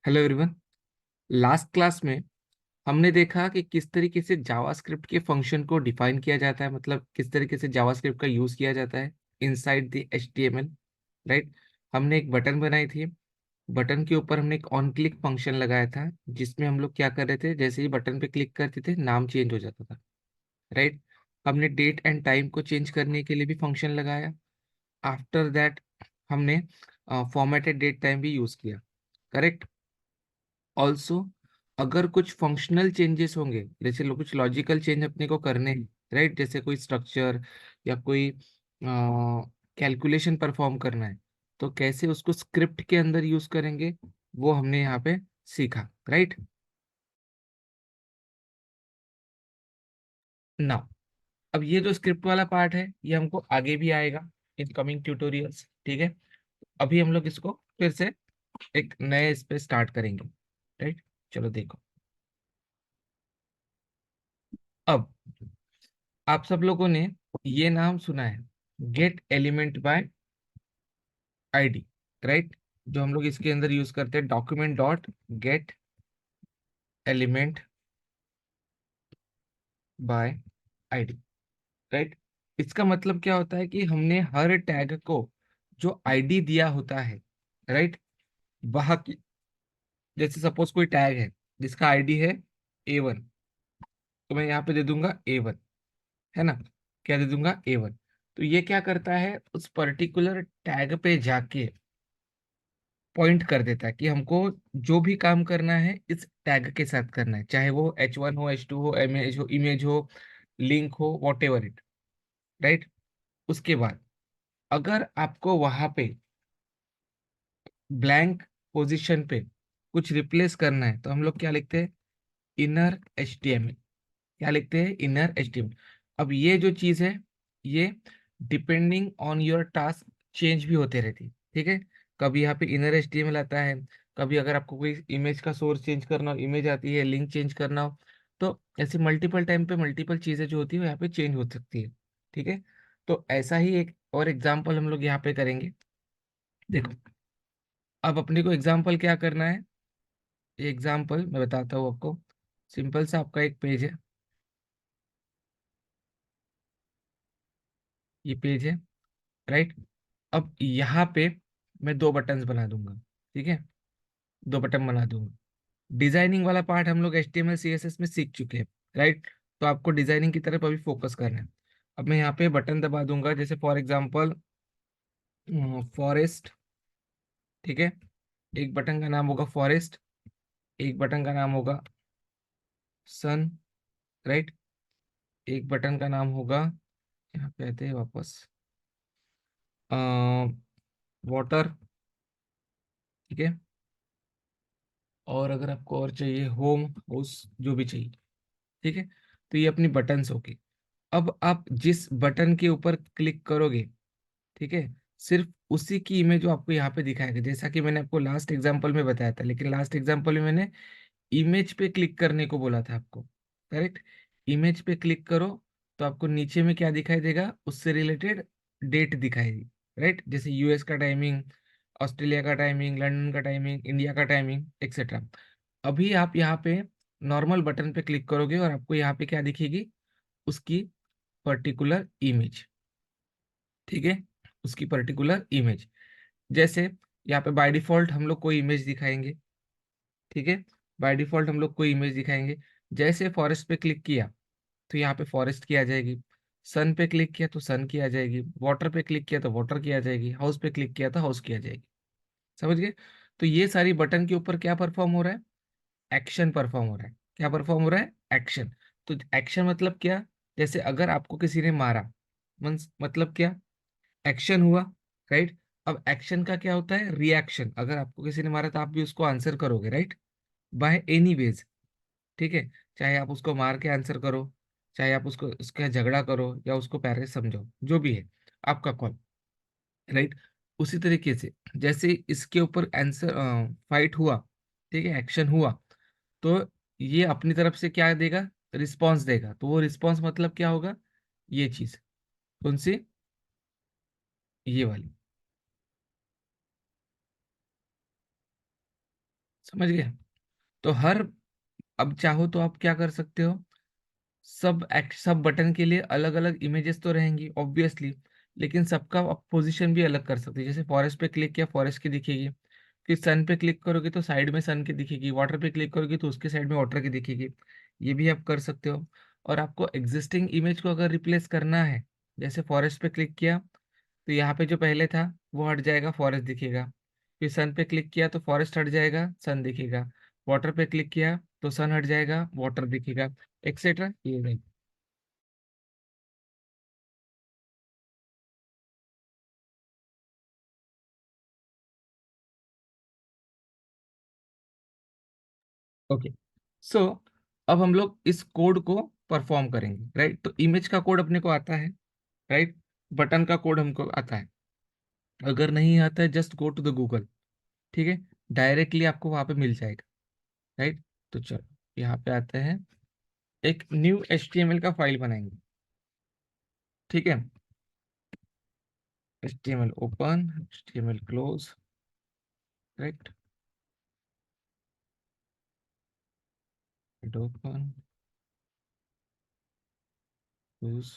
Hello everyone. Last class में हमने देखा कि किस तरीके से जावास्क्रिप्ट के फंक्शन को डिफाइन किया जाता है, मतलब किस तरीके से जावास्क्रिप्ट का यूज किया जाता है इनसाइड द एचटीएमएल। राइट। हमने एक बटन बनाई थी। बटन के ऊपर हमने एक ऑन क्लिक फंक्शन लगाया था, जिसमें हम लोग क्या कर रहे थे, जैसे ही बटन पे क्लिक करते थे नाम चेंज हो जाता था। राइट। हमने डेट एंड टाइम को चेंज करने के लिए भी फंक्शन लगाया। आफ्टर दैट हमने फॉर्मेटेड डेट टाइम भी यूज किया। करेक्ट। ऑल्सो अगर कुछ फंक्शनल चेंजेस होंगे, जैसे कुछ लॉजिकल चेंज अपने को करने हैं, राइट, जैसे कोई स्ट्रक्चर या कोई कैलकुलेशन परफॉर्म करना है, तो कैसे उसको स्क्रिप्ट के अंदर यूज करेंगे, वो हमने यहाँ पे सीखा। राइट। नाउ अब ये जो स्क्रिप्ट वाला पार्ट है ये हमको आगे भी आएगा इन कमिंग ट्यूटोरियल्स। ठीक है। अभी हम लोग इसको फिर से एक नए इस पे स्टार्ट करेंगे। राइट। चलो देखो। अब आप सब लोगों ने ये नाम सुना है, gate element by ID. Right. जो हम लोग इसके अंदर यूज करते हैं, document dot gate element by ID. Right. इसका मतलब क्या होता है कि हमने हर टैग को जो आईडी दिया होता है, राइट, वह की, जैसे सपोज कोई टैग है जिसका आईडी है A1, तो मैं यहाँ पे दे दूंगा A1, है ना। क्या दे दूंगा? A1। तो ये क्या करता है, उस पर्टिकुलर टैग पे जाके पॉइंट कर देता है कि हमको जो भी काम करना है इस टैग के साथ करना है, चाहे वो H1 हो, H2 हो, इमेज हो, लिंक हो, वॉट एवर इट। राइट। उसके बाद अगर आपको वहां पे ब्लैंक पोजीशन पे कुछ रिप्लेस करना है, तो हम लोग क्या लिखते हैं? Inner HTML। क्या लिखते हैं? Inner HTML। अब ये जो चीज है, ये depending on your task change भी होते रहती है। ठीक है। कभी यहाँ पे इनर HTML आता है, कभी अगर आपको कोई इमेज का सोर्स चेंज करना हो, इमेज आती है, लिंक चेंज करना हो, तो ऐसे मल्टीपल टाइम पे मल्टीपल चीजें जो होती है वो यहाँ पे चेंज हो सकती है। ठीक है। तो ऐसा ही एक और एग्जाम्पल हम लोग यहाँ पे करेंगे। देखो, अब अपने को एग्जाम्पल क्या करना है, एग्जाम्पल मैं बताता हूँ आपको। सिंपल सा आपका एक पेज है, ये पेज है। राइट। अब यहाँ पे मैं दो बटन्स बना दूंगा। ठीक है। दो बटन बना दूंगा। डिजाइनिंग वाला पार्ट हम लोग HTML CSS में सीख चुके हैं। राइट। तो आपको डिजाइनिंग की तरफ अभी फोकस करना है। अब मैं यहाँ पे बटन दबा दूंगा, जैसे फॉर एग्जांपल फॉरेस्ट। ठीक है। एक बटन का नाम होगा फॉरेस्ट, एक बटन का नाम होगा सन। राइट। एक बटन का नाम होगा, यहाँ पे आते हैं वापस, वाटर। ठीक है। और अगर आपको और चाहिए, होम, हाउस, जो भी चाहिए। ठीक है। तो ये अपनी बटन्स होगी। अब आप जिस बटन के ऊपर क्लिक करोगे, ठीक है, सिर्फ उसी की इमेज वो आपको यहाँ पे दिखाएगा, जैसा कि मैंने आपको लास्ट एग्जांपल में बताया था। लेकिन लास्ट एग्जांपल में मैंने इमेज पे क्लिक करने को बोला था आपको। करेक्ट। इमेज पे क्लिक करो तो आपको नीचे में क्या दिखाई देगा, उससे रिलेटेड डेट दिखाएगी। राइट। जैसे यूएस का टाइमिंग, ऑस्ट्रेलिया का टाइमिंग, लंदन का टाइमिंग, इंडिया का टाइमिंग, एक्सेट्रा। अभी आप यहाँ पे नॉर्मल बटन पे क्लिक करोगे और आपको यहाँ पे क्या दिखेगी, उसकी पर्टिकुलर इमेज। ठीक है। उसकी पर्टिकुलर इमेज। जैसे यहाँ पे बाय डिफॉल्ट हम लोग कोई इमेज दिखाएंगे। ठीक है। बाय डिफॉल्ट हम लोग कोई इमेज दिखाएंगे। जैसे फॉरेस्ट पे क्लिक किया तो यहाँ पे फॉरेस्ट की आ जाएगी। सन पे क्लिक किया तो सन की आ जाएगी। वाटर पे क्लिक किया तो वाटर की आ जाएगी। हाउस पे क्लिक किया तो हाउस की आ जाएगी। समझ गए? तो ये सारी बटन के ऊपर क्या परफॉर्म हो रहा है? एक्शन परफॉर्म हो रहा है। क्या परफॉर्म हो रहा है? एक्शन। तो एक्शन मतलब क्या? जैसे अगर आपको किसी ने मारा, मतलब क्या? एक्शन हुआ। राइट। अब एक्शन का क्या होता है? रिएक्शन। अगर आपको किसी ने मारा तो आप भी उसको आंसर करोगे, राइट, बाय एनी वेज। ठीक है। चाहे आप उसको मार के आंसर करो, चाहे आप उसको उसका झगड़ा करो या उसको प्यारे से समझाओ, जो भी है आपका कॉल। राइट। उसी तरीके से जैसे इसके ऊपर आंसर फाइट हुआ, ठीक है, एक्शन हुआ, तो ये अपनी तरफ से क्या देगा? रिस्पॉन्स देगा। तो वो रिस्पॉन्स मतलब क्या होगा? ये चीज कौन सी? ये वाली। समझ गए? तो हर, अब चाहो तो आप क्या कर सकते हो, सब बटन के लिए अलग अलग इमेजेस तो रहेंगी ऑब्वियसली, लेकिन सबका आप पोजीशन भी अलग कर सकते हो। जैसे फॉरेस्ट पे क्लिक किया, फॉरेस्ट की दिखेगी। फिर सन पे क्लिक करोगे तो साइड में सन की दिखेगी, वाटर पे क्लिक करोगे तो उसके साइड में वाटर की दिखेगी। ये भी आप कर सकते हो। और आपको एग्जिस्टिंग इमेज को अगर रिप्लेस करना है, जैसे फॉरेस्ट पे क्लिक किया तो यहाँ पे जो पहले था वो हट जाएगा, फॉरेस्ट दिखेगा। फिर सन पे क्लिक किया तो फॉरेस्ट हट जाएगा, सन दिखेगा। वाटर पे क्लिक किया तो सन हट जाएगा, वाटर दिखेगा, एक्सेट्रा। ये नहीं। ओके, सो अब हम लोग इस कोड को परफॉर्म करेंगे, राइट? तो इमेज का कोड अपने को आता है, राइट? बटन का कोड हमको आता है। अगर नहीं आता है, just go to the Google, ठीक है? डायरेक्टली आपको वहां पे मिल जाएगा, राइट? तो चलो यहाँ पे आते हैं, एक न्यू HTML का फाइल बनाएंगे, ठीक है? HTML open, HTML close, right? Open, close,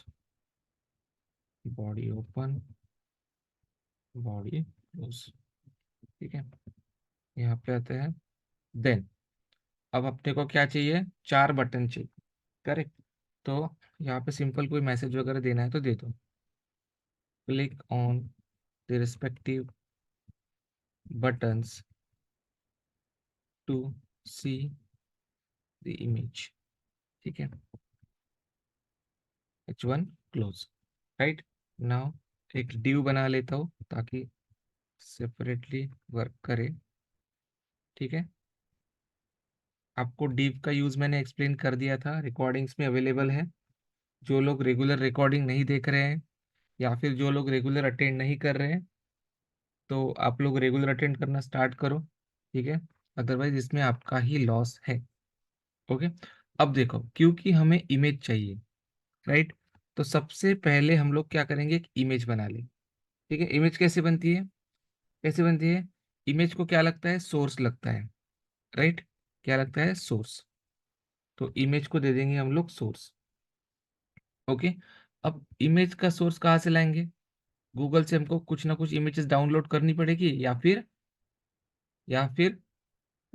body open, body close, ठीक है? यहाँ पे आते हैं। देन अब अपने को क्या चाहिए, 4 बटन चाहिए, करेक्ट? तो यहाँ पे सिंपल कोई मैसेज वगैरह देना है तो दे दो। Click on the respective buttons to see the image, ठीक है? H1 close, right? नाउ एक div बना लेता हूँ ताकि सेपरेटली वर्क करे, ठीक है? आपको div का यूज मैंने एक्सप्लेन कर दिया था, रिकॉर्डिंग्स में अवेलेबल है। जो लोग रेगुलर रिकॉर्डिंग नहीं देख रहे हैं, या फिर जो लोग रेगुलर अटेंड नहीं कर रहे हैं, तो आप लोग रेगुलर अटेंड करना स्टार्ट करो, ठीक है? अदरवाइज इसमें आपका ही लॉस है। ओके, अब देखो, क्योंकि हमें इमेज चाहिए, राइट? तो सबसे पहले हम लोग क्या करेंगे, एक इमेज बना लें, ठीक है? इमेज कैसे बनती है, कैसे बनती है? इमेज को क्या लगता है, सोर्स लगता है, राइट? क्या लगता है, सोर्स। तो इमेज को दे देंगे हम लोग सोर्स। ओके, अब इमेज का सोर्स कहाँ से लाएंगे? गूगल से हमको कुछ ना कुछ इमेजेस डाउनलोड करनी पड़ेगी, या फिर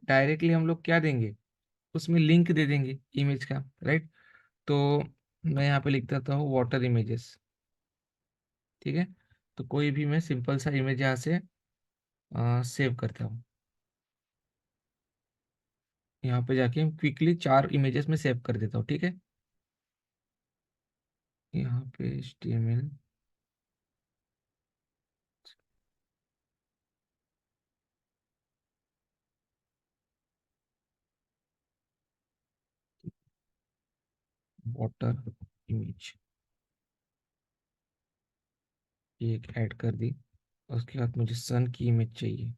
डायरेक्टली हम लोग क्या देंगे, उसमें लिंक दे देंगे इमेज का, राइट? तो मैं यहाँ पे लिख देता हूँ वाटर इमेजेस, ठीक है? तो कोई भी मैं सिंपल सा इमेज यहाँ से सेव करता हूँ। यहाँ पे जाके क्विकली 4 इमेजेस में सेव कर देता हूँ, ठीक है? यहाँ पे HTML वाटर इमेज ये एक ऐड कर दी। उसके बाद मुझे सन की इमेज चाहिए,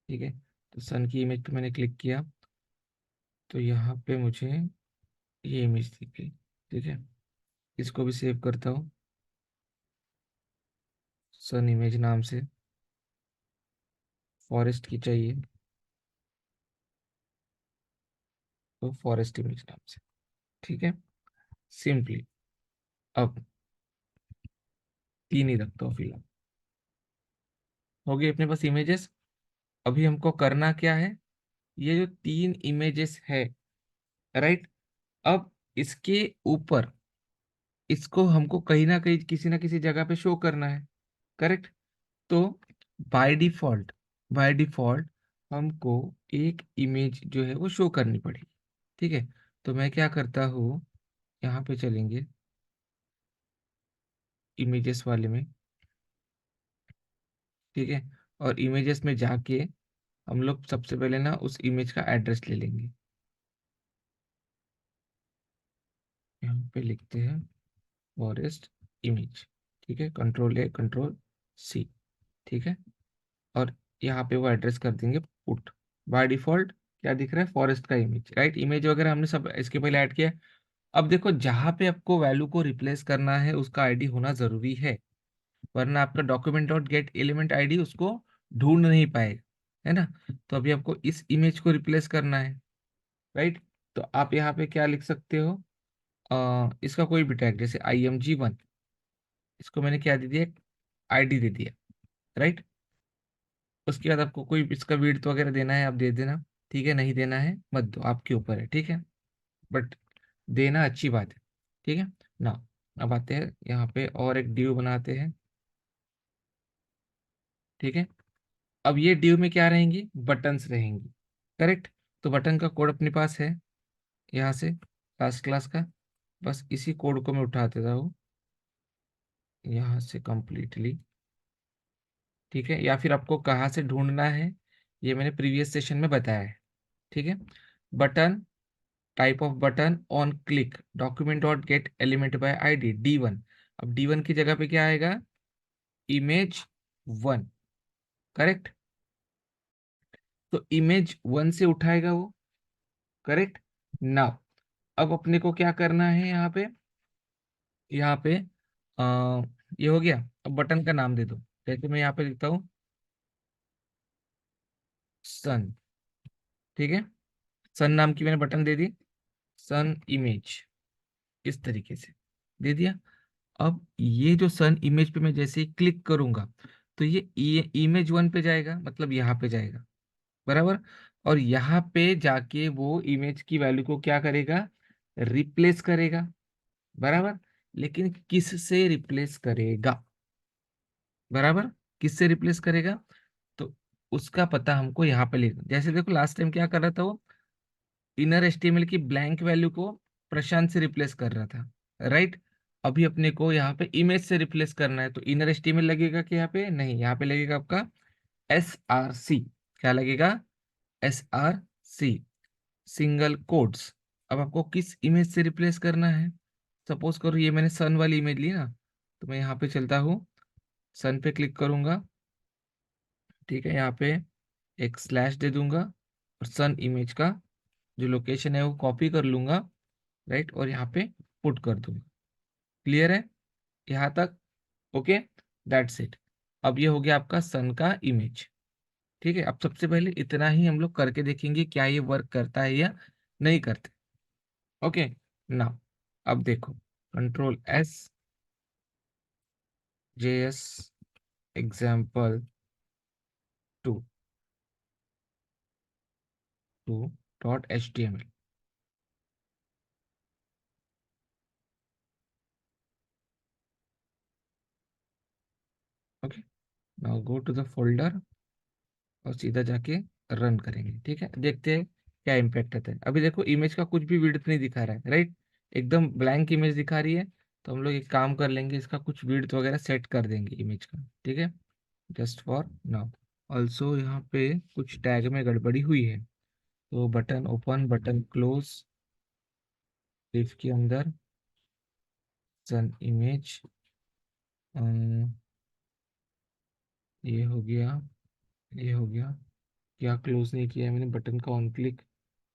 ठीक है? तो सन की इमेज पे मैंने क्लिक किया तो यहाँ पे मुझे ये इमेज दिख गई, ठीक है? इसको भी सेव करता हूँ, सन इमेज नाम से। फॉरेस्ट की चाहिए तो फॉरेस्ट इमेज नाम से, ठीक है? सिंपली अब 3 ही रखता हूँ फिलहाल। हो गई अपने पास इमेजेस। अभी हमको करना क्या है, ये जो 3 इमेजेस है, राइट? अब इसके ऊपर इसको हमको कहीं ना किसी जगह पे शो करना है, करेक्ट? तो बाय डिफॉल्ट हमको एक इमेज जो है वो शो करनी पड़ेगी, ठीक है? तो मैं क्या करता हूँ, यहाँ पे चलेंगे इमेजेस वाले में, ठीक है? और इमेजेस में जाके हम लोग सबसे पहले ना उस इमेज का एड्रेस ले लेंगे। यहाँ पे लिखते हैं फॉरेस्ट इमेज, ठीक है? Ctrl+A Ctrl+C, ठीक है? और यहाँ पे वो एड्रेस कर देंगे पुट। बाय डिफॉल्ट क्या दिख रहा है, फॉरेस्ट का इमेज, राइट? इमेज वगैरह हमने सब इसके पहले ऐड किया है। अब देखो, जहाँ पे आपको वैल्यू को रिप्लेस करना है उसका आईडी होना जरूरी है, वरना आपका document.get एलिमेंट आईडी उसको ढूंढ नहीं पाएगा, है ना। तो अभी आपको इस इमेज को रिप्लेस करना है, राइट। तो आप यहाँ पे क्या लिख सकते हो, इसका कोई भी टैग, जैसे IMG1, इसको मैंने क्या दे दिया, ID दे दिया, राइट। उसके बाद आपको कोई इसका विड्थ वगैरह देना है आप दे देना, ठीक है, नहीं देना है मत दो, आपके ऊपर है, ठीक है। बट देना अच्छी बात है, ठीक है ना। अब आते हैं यहाँ पे और एक ड्यू बनाते हैं, ठीक है। अब ये ड्यू में क्या रहेंगी, बटन्स रहेंगी, करेक्ट। तो बटन का कोड अपने पास है यहाँ से, लास्ट क्लास का। बस इसी कोड को मैं उठा देता हूँ यहाँ से कंप्लीटली, ठीक है। या फिर आपको कहाँ से ढूंढना है, ये मैंने प्रीवियस सेशन में बताया है, ठीक है। Button, type off button, on click, document dot gate element by ID D1। अब D1 की जगह पे क्या आएगा, Image 1, करेक्ट। तो Image 1 से उठाएगा वो, करेक्ट। नाउ अब अपने को क्या करना है यहाँ पे, यहाँ पे ये हो गया। अब बटन का नाम दे दो, जैसे मैं यहाँ पे लिखता हूँ सन, ठीक है। सन नाम की मैंने बटन दे दी, सन इमेज, इस तरीके से दे दिया। अब ये जो सन इमेज पे मैं जैसे ही क्लिक करूंगा, तो ये Image 1 पे जाएगा, मतलब यहाँ पे जाएगा, बराबर। और यहाँ पे जाके वो इमेज की वैल्यू को क्या करेगा, रिप्लेस करेगा, बराबर। लेकिन किस से रिप्लेस करेगा, बराबर, किससे रिप्लेस करेगा, तो उसका पता हमको यहाँ पे लिखना। जैसे देखो लास्ट टाइम क्या कर रहा था वो, इनर HTML की ब्लैंक वैल्यू को प्रशांत से रिप्लेस कर रहा था, राइट। अभी अपने को यहाँ पे इमेज से रिप्लेस करना है, तो इनर HTML लगेगा कि यहाँ पे नहीं, यहाँ पे लगेगा आपका SRC। क्या लगेगा, SRC, सिंगल कोट्स। अब आपको किस इमेज से रिप्लेस करना है, सपोज करो ये मैंने सन वाली इमेज ली ना, तो मैं यहाँ पे चलता हूँ, सन पे क्लिक करूंगा, ठीक है। यहाँ पे एक स्लैश दे दूंगा, और सन इमेज का जो लोकेशन है वो कॉपी कर लूंगा, राइट, और यहाँ पे पुट कर दूंगा। क्लियर है यहाँ तक, ओके, दैट्स इट। अब ये हो गया आपका सन का इमेज, ठीक है। अब सबसे पहले इतना ही हम लोग करके देखेंगे क्या ये वर्क करता है या नहीं करते, ओके ना। अब देखो, Ctrl+S, JS example2 .html, okay. Now go to the folder और सीधा जाके रन करेंगे, ठीक है। देखते हैं क्या इम्पैक्ट आता है। अभी देखो इमेज का कुछ भी विड्थ नहीं दिखा रहा है, राइट, एकदम ब्लैंक इमेज दिखा रही है। तो हम लोग एक काम कर लेंगे, इसका कुछ विड्थ वगैरह सेट कर देंगे इमेज का, ठीक है, जस्ट फॉर नाउ। ऑल्सो यहाँ पे कुछ टैग में गड़बड़ी हुई है, तो बटन ओपन, बटन क्लोज, डिफ के अंदर सन इमेज, ये हो गया, ये हो गया। क्या क्लोज नहीं किया है मैंने बटन का, ऑन क्लिक,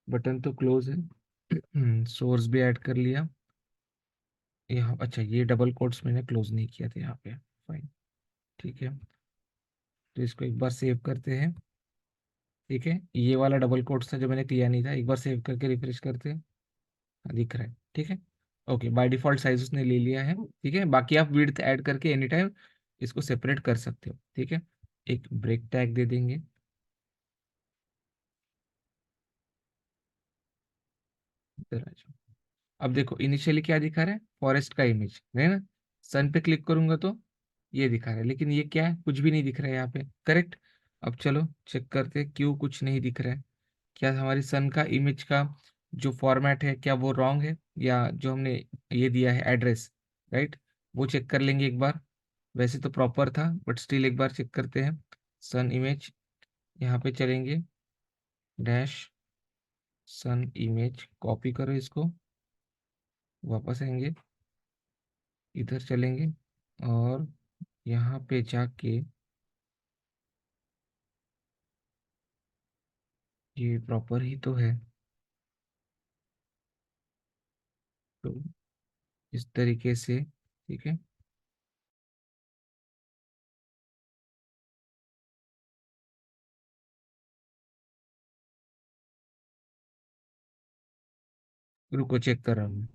बटन तो क्लोज है। सोर्स भी ऐड कर लिया यहाँ, अच्छा ये डबल कोट्स मैंने क्लोज नहीं किया था यहाँ पे, फाइन, ठीक है। तो इसको एक बार सेव करते हैं, ठीक है। ये वाला डबल कोट्स था जो मैंने किया नहीं था, एक बार सेव करके रिफ्रेश करते हैं। हाँ, दिख रहा है, ठीक है। ओके, बाय डिफॉल्ट साइज उसने ले लिया है, ठीक है। बाकी आप विड्थ ऐड करके एनी टाइम इसको सेपरेट कर सकते हो, ठीक है। एक ब्रेक टैग दे देंगे, इधर आ जाओ। अब देखो इनिशियली क्या दिखा रहा है, फॉरेस्ट का इमेज है ना। सन पे क्लिक करूंगा तो ये दिखा रहा है, लेकिन ये क्या है, कुछ भी नहीं दिख रहा है यहाँ पे, करेक्ट। अब चलो चेक करते हैं क्यों कुछ नहीं दिख रहा है। क्या हमारी सन का इमेज का जो फॉर्मेट है क्या वो रॉन्ग है, या जो हमने ये दिया है एड्रेस, राइट, वो चेक कर लेंगे एक बार। वैसे तो प्रॉपर था बट स्टिल एक बार चेक करते हैं। सन इमेज, यहाँ पे चलेंगे, डैश सन इमेज, कॉपी करो इसको, वापस आएंगे, इधर चलेंगे, और यहाँ पे जाके ये प्रॉपर ही तो है, तो इस तरीके से, ठीक है। रुको चेक कर रहा हूँ।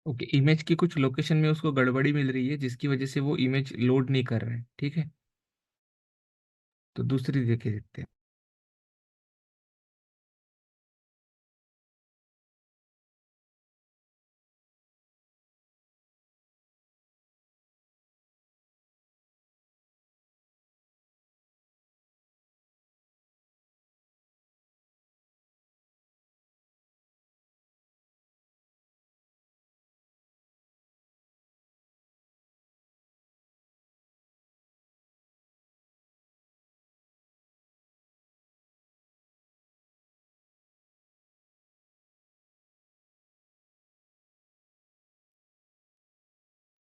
ओके, इमेज की कुछ लोकेशन में उसको गड़बड़ी मिल रही है, जिसकी वजह से वो इमेज लोड नहीं कर रहा है, ठीक है। तो दूसरी देखे देखते हैं।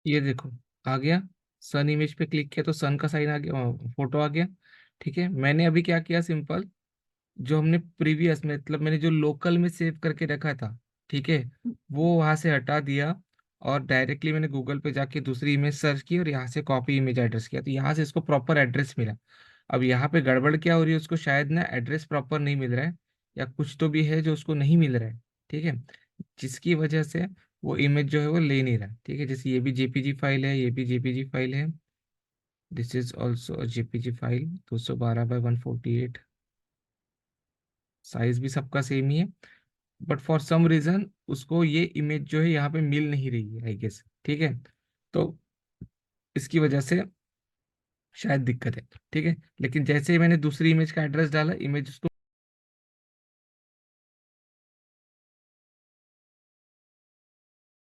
ये देखो, आ गया। सन इमेज पे क्लिक किया तो सन का साइन आ गया, फोटो आ गया। ठीक है, मैंने अभी क्या किया, सिंपल, जो हमने प्रीवियस मतलब मैंने जो लोकल में सेव करके रखा था, ठीक है, वो वहां से हटा दिया। और डायरेक्टली मैंने गूगल पे जाके दूसरी इमेज सर्च की और यहाँ से कॉपी इमेज एड्रेस किया, तो यहाँ से इसको प्रॉपर एड्रेस मिला। अब यहाँ पे गड़बड़ क्या हो रही है, उसको शायद ना एड्रेस प्रॉपर नहीं मिल रहा है, या कुछ तो भी है जो उसको नहीं मिल रहा है। ठीक है, जिसकी वजह से वो इमेज जो है वो ले नहीं रहा। ठीक है, जैसे ये भी जेपीजी फाइल है, ये भी जेपीजी फाइल है। This is also JPG file, 212 by 148। Size भी सबका सेम ही है, बट फॉर सम रीजन उसको ये इमेज जो है यहाँ पे मिल नहीं रही है, आई गेस। ठीक है, तो इसकी वजह से शायद दिक्कत है। ठीक है, लेकिन जैसे ही मैंने दूसरी इमेज का एड्रेस डाला, इमेज उसको